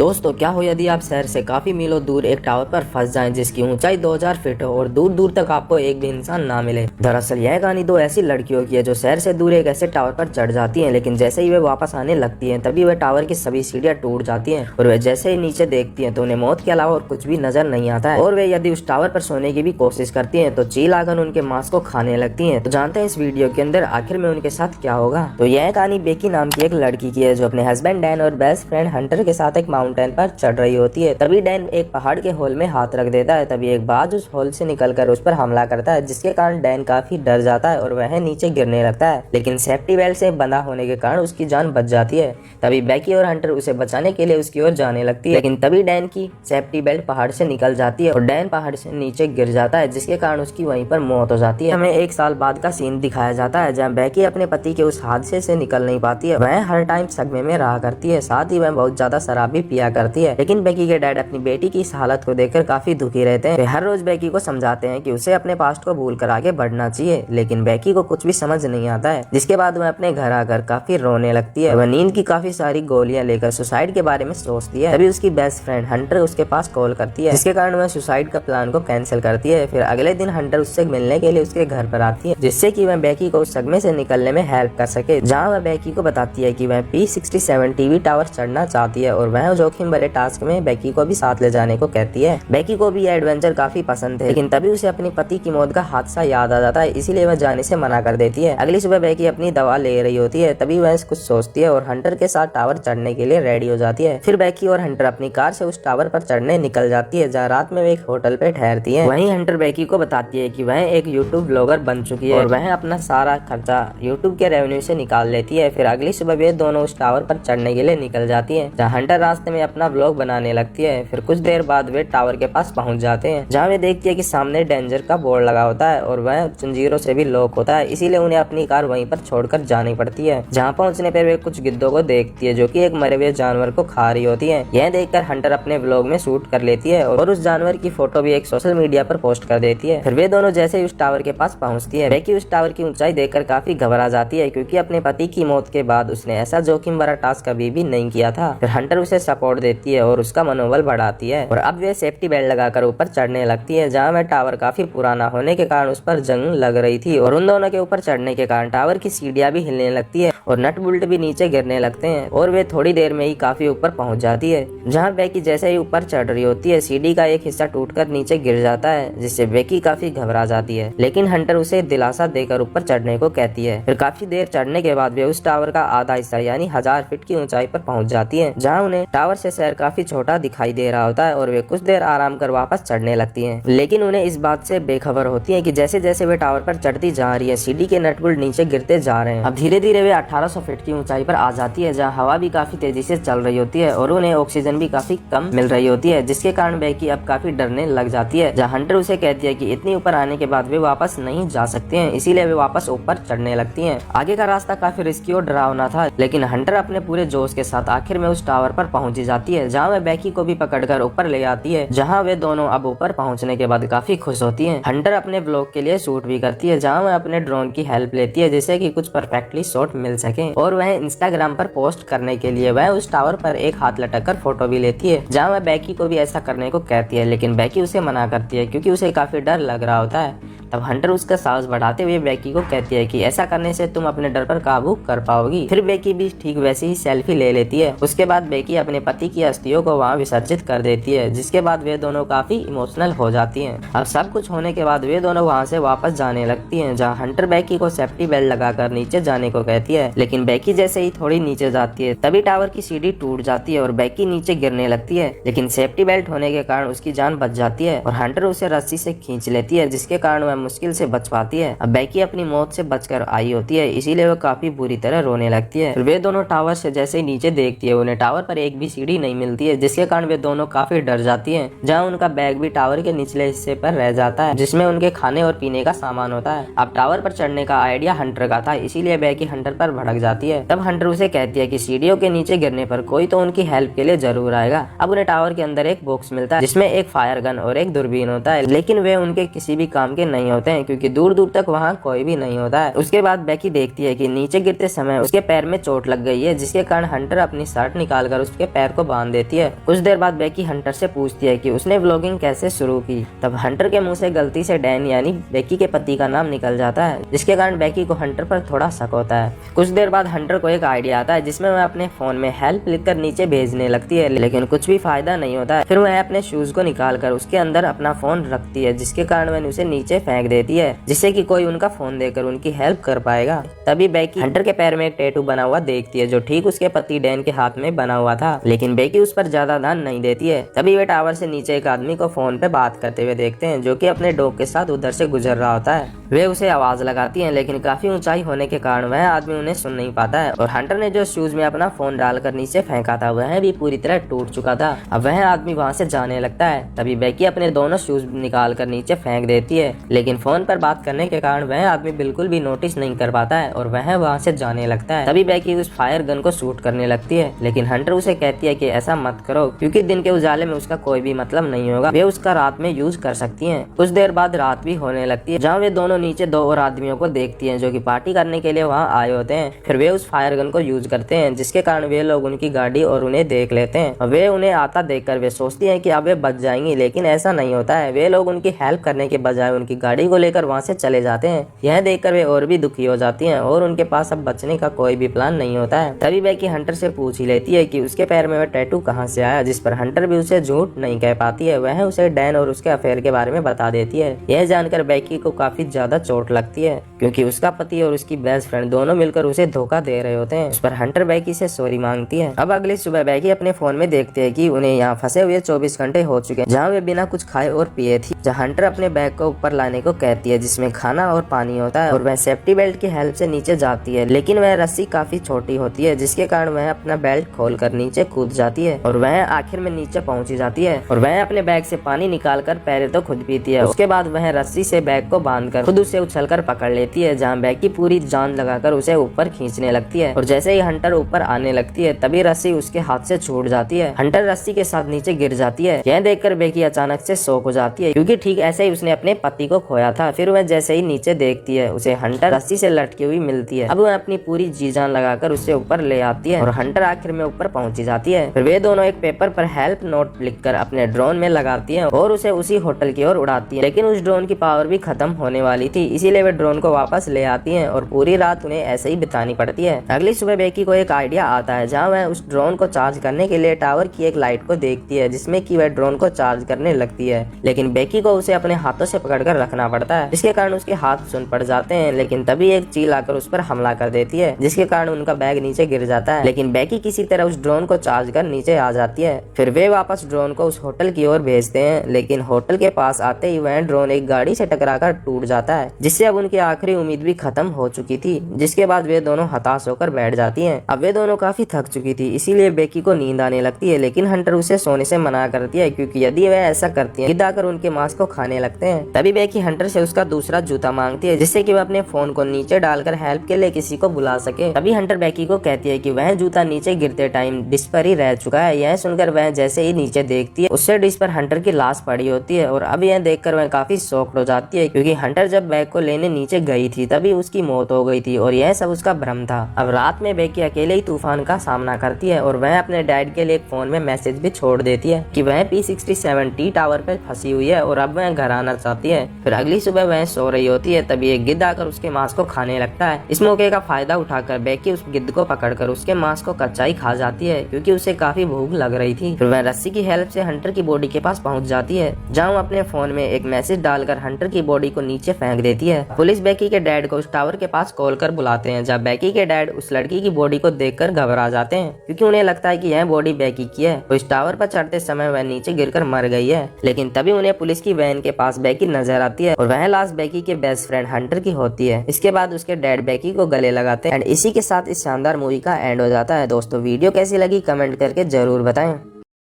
दोस्तों क्या हो यदि आप शहर से काफी मीलों दूर एक टावर पर फंस जाएं जिसकी ऊंचाई 2000 फीट हो और दूर दूर तक आपको एक भी इंसान ना मिले। दरअसल यह कहानी दो ऐसी लड़कियों की है जो शहर से दूर एक ऐसे टावर पर चढ़ जाती हैं, लेकिन जैसे ही वे वापस आने लगती हैं तभी वह टावर की सभी सीढ़ियां टूट जाती हैं और वे जैसे ही नीचे देखती हैं तो उन्हें मौत के अलावा और कुछ भी नजर नहीं आता है। और वे यदि उस टावर पर सोने की भी कोशिश करती हैं तो चील आकर उनके मांस को खाने लगती हैं। तो जानते हैं इस वीडियो के अंदर आखिर में उनके साथ क्या होगा। तो यह कहानी बेकी नाम की एक लड़की की है जो अपने हस्बैंड डैन और बेस्ट फ्रेंड हंटर के साथ एक माउंटेन पर चढ़ रही होती है। तभी डैन एक पहाड़ के होल में हाथ रख देता है। तभी एक बाज उस होल से निकलकर उस पर हमला करता है, जिसके कारण डैन काफी डर जाता है और वह नीचे गिरने लगता है, लेकिन सेफ्टी बेल्ट से बंधा होने के कारण उसकी जान बच जाती है। तभी बेकी और हंटर उसे बचाने के लिए उसकी ओर जाने लगती है, लेकिन तभी डैन की सेफ्टी बेल्ट पहाड़ से निकल जाती है और डैन पहाड़ से नीचे गिर जाता है, जिसके कारण उसकी वहीं पर मौत हो जाती है। हमें एक साल बाद का सीन दिखाया जाता है जहाँ बेकी अपने पति के उस हादसे से निकल नहीं पाती है। वह हर टाइम सदमे में रहा करती है, साथ ही वह बहुत ज्यादा शराब भी पिया करती है। लेकिन बेकी के डैड अपनी बेटी की इस हालत को देखकर काफी दुखी रहते हैं। वे हर रोज बेकी को समझाते हैं कि उसे अपने पास्ट को भूलकर आगे बढ़ना चाहिए, लेकिन बेकी को कुछ भी समझ नहीं आता है, जिसके बाद वह अपने घर आकर काफी रोने लगती है। वह नींद की काफी सारी गोलियां लेकर सुसाइड के बारे में सोचती है। तभी उसकी बेस्ट फ्रेंड हंटर उसके पास कॉल करती है, जिसके कारण वह सुसाइड का प्लान को कैंसिल करती है। फिर अगले दिन हंटर उससे मिलने के लिए उसके घर पर आती है, जिससे कि वह बेकी को उस सदमे से निकलने में हेल्प कर सके। जहाँ वह बेकी को बताती है कि वह P67 टीवी टावर चढ़ना चाहती है और वह जोखिम भरे टास्क में बेकी को भी साथ ले जाने को कहती है। बेकी को भी एडवेंचर काफी पसंद है, लेकिन तभी उसे अपनी पति की मौत का हादसा याद आ जाता है, इसीलिए वह जाने से मना कर देती है। अगली सुबह बेकी अपनी दवा ले रही होती है, तभी वह कुछ सोचती है और हंटर के साथ टावर चढ़ने के लिए रेडी हो जाती है। फिर बेकी और हंटर अपनी कार से उस टावर पर चढ़ने निकल जाती है, जहाँ रात में वे एक होटल पे ठहरती है। वहीं हंटर बेकी को बताती है कि वह एक यूट्यूब ब्लॉगर बन चुकी है और वह अपना सारा खर्चा यूट्यूब के रेवेन्यू से निकाल लेती है। फिर अगली सुबह वे दोनों उस टावर पर चढ़ने के लिए निकल जाती है, जहाँ हंटर रास्ते में अपना ब्लॉग बनाने लगती है। फिर कुछ देर बाद वे टावर के पास पहुंच जाते हैं, जहाँ वे देखती है कि सामने डेंजर का बोर्ड लगा होता है और वह जंजीरों से भी लॉक होता है, इसीलिए उन्हें अपनी कार वहीं पर छोड़कर जानी पड़ती है। जहाँ पहुंचने पर वे कुछ गिद्धों को देखती है जो कि एक मरे हुए जानवर को खा रही होती है। यह देखकर हंटर अपने ब्लॉग में शूट कर लेती है और उस जानवर की फोटो भी एक सोशल मीडिया पर पोस्ट कर देती है। फिर वे दोनों जैसे ही उस टावर के पास पहुंचती है, बेकी उस टावर की ऊंचाई देखकर काफी घबरा जाती है, क्योंकि अपने पति की मौत के बाद उसने ऐसा जोखिम भरा टास्क कभी भी नहीं किया था। फिर हंटर उसे सपोर्ट देती है और उसका मनोबल बढ़ाती है और अब वे सेफ्टी बेल्ट लगाकर ऊपर चढ़ने लगती है, जहाँ वह टावर काफी पुराना होने के कारण उस पर जंग लग रही थी और उन दोनों के ऊपर चढ़ने के कारण टावर की सीढ़ियां भी हिलने लगती है और नट बोल्ट भी नीचे गिरने लगते हैं और वे थोड़ी देर में ही काफी ऊपर पहुंच जाती है। जहाँ बेकी जैसे ही ऊपर चढ़ रही होती है, सीढ़ी का एक हिस्सा टूटकर नीचे गिर जाता है, जिससे बेकी काफी घबरा जाती है, लेकिन हंटर उसे दिलासा देकर ऊपर चढ़ने को कहती है। फिर काफी देर चढ़ने के बाद वे उस टावर का आधा हिस्सा यानी 1000 फीट की ऊंचाई पर पहुंच जाती है, जहाँ उन्हें टावर से शहर काफी छोटा दिखाई दे रहा होता है और वे कुछ देर आराम कर वापस चढ़ने लगती हैं। लेकिन उन्हें इस बात से बेखबर होती है कि जैसे जैसे वे टावर पर चढ़ती जा रही है, सीढ़ी के नट बोल्ट नीचे गिरते जा रहे हैं। अब धीरे धीरे वे 1800 फीट की ऊंचाई पर आ जाती है, जहाँ हवा भी काफी तेजी से चल रही होती है और उन्हें ऑक्सीजन भी काफी कम मिल रही होती है, जिसके कारण बेकी अब काफी डरने लग जाती है। जहाँ हंटर उसे कहती है कि इतनी ऊपर आने के बाद वे वापस नहीं जा सकते हैं, इसीलिए वे वापस ऊपर चढ़ने लगती हैं। आगे का रास्ता काफी रिस्की और डरावना था, लेकिन हंटर अपने पूरे जोश के साथ आखिर में उस टावर पर पहुंची जाती है, जहाँ वह बेकी को भी पकड़कर ऊपर ले आती है। जहाँ वे दोनों अब ऊपर पहुंचने के बाद काफी खुश होती हैं। हंटर अपने ब्लॉग के लिए शूट भी करती है, जहाँ वह अपने ड्रोन की हेल्प लेती है, जिससे कि कुछ परफेक्टली शॉट मिल सके और वह इंस्टाग्राम पर पोस्ट करने के लिए वह उस टावर पर एक हाथ लटक कर फोटो भी लेती है, जहाँ वह बेकी को भी ऐसा करने को कहती है, लेकिन बेकी उसे मना करती है क्योंकि उसे काफी डर लग रहा होता है। तब हंटर उसका साहस बढ़ाते हुए बेकी को कहती है कि ऐसा करने से तुम अपने डर पर काबू कर पाओगी। फिर बेकी भी ठीक वैसे ही सेल्फी ले लेती है। उसके बाद बेकी अपने पति की अस्थियों को वहाँ विसर्जित कर देती है, जिसके बाद वे दोनों काफी इमोशनल हो जाती हैं। अब सब कुछ होने के बाद वे दोनों वहाँ से वापस जाने लगती हैं, जहाँ हंटर बेकी को सेफ्टी बेल्ट लगाकर नीचे जाने को कहती है, लेकिन बेकी जैसे ही थोड़ी नीचे जाती है तभी टावर की सीढ़ी टूट जाती है और बेकी नीचे गिरने लगती है, लेकिन सेफ्टी बेल्ट होने के कारण उसकी जान बच जाती है और हंटर उसे रस्सी से खींच लेती है, जिसके कारण वह मुश्किल से बच पाती है। अब बेकी अपनी मौत से बचकर आई होती है, इसीलिए वह काफी बुरी तरह रोने लगती है। वे दोनों टावर से जैसे ही नीचे देखती है, उन्हें टावर पर एक भी सीढ़ी नहीं मिलती है, जिसके कारण वे दोनों काफी डर जाती हैं। जहाँ उनका बैग भी टावर के निचले हिस्से पर रह जाता है, जिसमें उनके खाने और पीने का सामान होता है। अब टावर पर चढ़ने का आइडिया हंटर का था, इसीलिए बेकी हंटर पर भड़क जाती है। तब हंटर उसे कहती है कि सीढ़ियों के नीचे गिरने पर कोई तो उनकी हेल्प के लिए जरूर आएगा। अब उन्हें टावर के अंदर एक बॉक्स मिलता है, जिसमें एक फायर गन और एक दूरबीन होता है, लेकिन वे उनके किसी भी काम के नहीं होते हैं, क्योंकि दूर दूर तक वहाँ कोई भी नहीं होता है। उसके बाद बेकी देखती है कि नीचे गिरते समय उसके पैर में चोट लग गई है, जिसके कारण हंटर अपनी शर्ट निकालकर उसके पैर फायर को बांध देती है। कुछ देर बाद बेकी हंटर से पूछती है कि उसने व्लॉगिंग कैसे शुरू की। तब हंटर के मुंह से गलती से डैन यानी बेकी के पति का नाम निकल जाता है, जिसके कारण बेकी को हंटर पर थोड़ा शक होता है। कुछ देर बाद हंटर को एक आइडिया आता है जिसमें वह अपने फोन में हेल्प लिखकर नीचे भेजने लगती है, लेकिन कुछ भी फायदा नहीं होता है। फिर वह अपने शूज को निकालकर उसके अंदर अपना फोन रखती है, जिसके कारण वह उसे नीचे फेंक देती है, जिससे कि कोई उनका फोन देकर उनकी हेल्प कर पाएगा। तभी बेकी हंटर के पैर में एक टैटू बना हुआ देखती है, जो ठीक उसके पति डैन के हाथ में बना हुआ था, लेकिन बेकी उस पर ज्यादा ध्यान नहीं देती है। तभी वे टावर से नीचे एक आदमी को फोन पे बात करते हुए देखते हैं, जो कि अपने डॉग के साथ उधर से गुजर रहा होता है। वे उसे आवाज लगाती हैं, लेकिन काफी ऊंचाई होने के कारण वह आदमी उन्हें सुन नहीं पाता है, और हंटर ने जो शूज में अपना फोन डालकर नीचे फेंका था वह भी पूरी तरह टूट चुका था। अब वह आदमी वहाँ से जाने लगता है। तभी बेकी अपने दोनों शूज निकाल कर नीचे फेंक देती है, लेकिन फोन पर बात करने के कारण वह आदमी बिल्कुल भी नोटिस नहीं कर पाता है और वह वहाँ से जाने लगता है। तभी बेकी उस फायर गन को शूट करने लगती है, लेकिन हंटर उसे कहती है कि ऐसा मत करो, क्योंकि दिन के उजाले में उसका कोई भी मतलब नहीं होगा, वे उसका रात में यूज कर सकती हैं। कुछ देर बाद रात भी होने लगती है, जहाँ वे दोनों नीचे दो और आदमियों को देखती हैं, जो कि पार्टी करने के लिए वहाँ आए होते हैं। फिर वे उस फायर गन को यूज करते हैं, जिसके कारण वे लोग उनकी गाड़ी और उन्हें देख लेते हैं। वे उन्हें आता देखकर वे सोचती हैं कि अब वे बच जाएंगी, लेकिन ऐसा नहीं होता है। वे लोग उनकी हेल्प करने के बजाय उनकी गाड़ी को लेकर वहाँ से चले जाते हैं। यह देखकर वे और भी दुखी हो जाती हैं और उनके पास अब बचने का कोई भी प्लान नहीं होता है। तभी बेकी हंटर से पूछ ही लेती है कि उसके पैर में वह टैटू कहाँ से आया, जिस पर हंटर भी उसे झूठ नहीं कह पाती है। वह उसे डैन और उसके अफेयर के बारे में बता देती है। यह जानकर बेकी को काफी ज्यादा चोट लगती है, क्योंकि उसका पति और उसकी बेस्ट फ्रेंड दोनों मिलकर उसे धोखा दे रहे होते हैं। उस पर हंटर बेकी से सॉरी मांगती है। अब अगली सुबह बेकी अपने फोन में देखते है कि उन्हें यहाँ फंसे हुए 24 घंटे हो चुके हैं, जहाँ वे बिना कुछ खाए और पिए थी। जहाँ हंटर अपने बैग को ऊपर लाने को कहती है, जिसमें खाना और पानी होता है, और वह सेफ्टी बेल्ट की हेल्प से नीचे जाती है, लेकिन वह रस्सी काफी छोटी होती है, जिसके कारण वह अपना बेल्ट खोलकर नीचे कूद जाती है और वह आखिर में नीचे पहुंची जाती है। और वह अपने बैग से पानी निकालकर पहले तो खुद पीती है, उसके बाद वह रस्सी से बैग को बांधकर खुद उसे उछलकर पकड़ लेती है, जहाँ बैग की पूरी जान लगाकर उसे ऊपर खींचने लगती है। और जैसे ही हंटर ऊपर आने लगती है, तभी रस्सी उसके हाथ से छूट जाती है। हंटर रस्सी के साथ नीचे गिर जाती है। यह देखकर बेकी अचानक से शॉक हो जाती है, क्योंकि ठीक ऐसे ही उसने अपने पति को खोया था। फिर वह जैसे ही नीचे देखती है, उसे हंटर रस्सी से लटकी हुई मिलती है। अब वह अपनी पूरी जी जान लगाकर उसे ऊपर ले आती है और हंटर आखिर में ऊपर पहुंची जाती है। फिर वे दोनों एक पेपर पर हेल्प नोट लिखकर अपने ड्रोन में लगाती है और उसे उसी होटल की ओर उड़ाती है, लेकिन उस ड्रोन की पावर भी खत्म होने वाली थी, इसीलिए वे ड्रोन को वापस ले आती हैं और पूरी रात उन्हें ऐसे ही बितानी पड़ती है। अगली सुबह बेकी को एक आइडिया आता है, जहाँ वह उस ड्रोन को चार्ज करने के लिए टावर की एक लाइट को देखती है, जिसमें कि वह ड्रोन को चार्ज करने लगती है, लेकिन बेकी को उसे अपने हाथों से पकड़कर रखना पड़ता है, जिसके कारण उसके हाथ सुन पड़ जाते हैं। लेकिन तभी एक चील आकर उस पर हमला कर देती है, जिसके कारण उनका बैग नीचे गिर जाता है, लेकिन बेकी किसी तरह उस ड्रोन को चार्ज कर नीचे आ जाती है। फिर वे वापस ड्रोन को उस होटल की ओर भेजते हैं, लेकिन होटल के पास आते ही वह ड्रोन एक गाड़ी से टकराकर टूट जाता है, जिससे अब उनकी आखिरी उम्मीद भी खत्म हो चुकी थी। जिसके बाद वे दोनों हताश होकर बैठ जाती हैं। अब वे दोनों काफी थक चुकी थी, इसीलिए बेकी को नींद आने लगती है, लेकिन हंटर उसे सोने से मना करती है, क्योंकि यदि वह ऐसा करती है गिद्ध आकर उनके मांस को खाने लगते हैं। तभी बेकी हंटर से उसका दूसरा जूता मांगती है, जिससे कि वह अपने फोन को नीचे डालकर हेल्प के लिए किसी को बुला सके। तभी हंटर बेकी को कहती है कि वह जूता नीचे गिरते टाइम डिश पर ही रह चुका है। यह सुनकर वह जैसे ही नीचे देखती है, उससे डिश पर हंटर की लाश पड़ी होती है, और अब यह देखकर वह काफी शॉक्ड हो जाती है, क्योंकि हंटर जब बैग को लेने नीचे गई थी तभी उसकी मौत हो गई थी और यह सब उसका भ्रम था। अब रात में बेकी अकेले ही तूफान का सामना करती है और वह अपने डैड के लिए एक फोन में मैसेज भी छोड़ देती है कि वह P-67 टावर पर फंसी हुई है और अब वह घर आना चाहती है। फिर अगली सुबह वह सो रही होती है, तभी एक गिद्ध आकर उसके मांस को खाने लगता है। इस मौके का फायदा उठाकर बेकी उस गिद्ध को पकड़कर उसके मांस को कच्चा ही खा जाती है, क्योंकि उसे काफी भूख लग रही थी। फिर वह रस्सी की हेल्प से हंटर की बॉडी के पास पहुंच जाती है, जहां वो अपने फोन में एक मैसेज डालकर हंटर की बॉडी को नीचे फेंक देती है। पुलिस बेकी के डैड को उस टावर के पास कॉल कर बुलाते हैं, जहाँ बेकी के डैड उस लड़की की बॉडी को देखकर घबरा जाते हैं, क्योंकि उन्हें लगता है कि यह बॉडी बेकी की है। तो इस टावर पर चढ़ते समय वह नीचे गिरकर मर गई है, लेकिन तभी उन्हें पुलिस की वैन के पास बेकी नजर आती है और वह लाश बेकी के बेस्ट फ्रेंड हंटर की होती है। इसके बाद उसके डैड बेकी को गले लगाते हैं एंड इसी के साथ इस शानदार मूवी का एंड हो जाता है। दोस्तों वीडियो कैसी लगी कमेंट करके जरूर बताएं।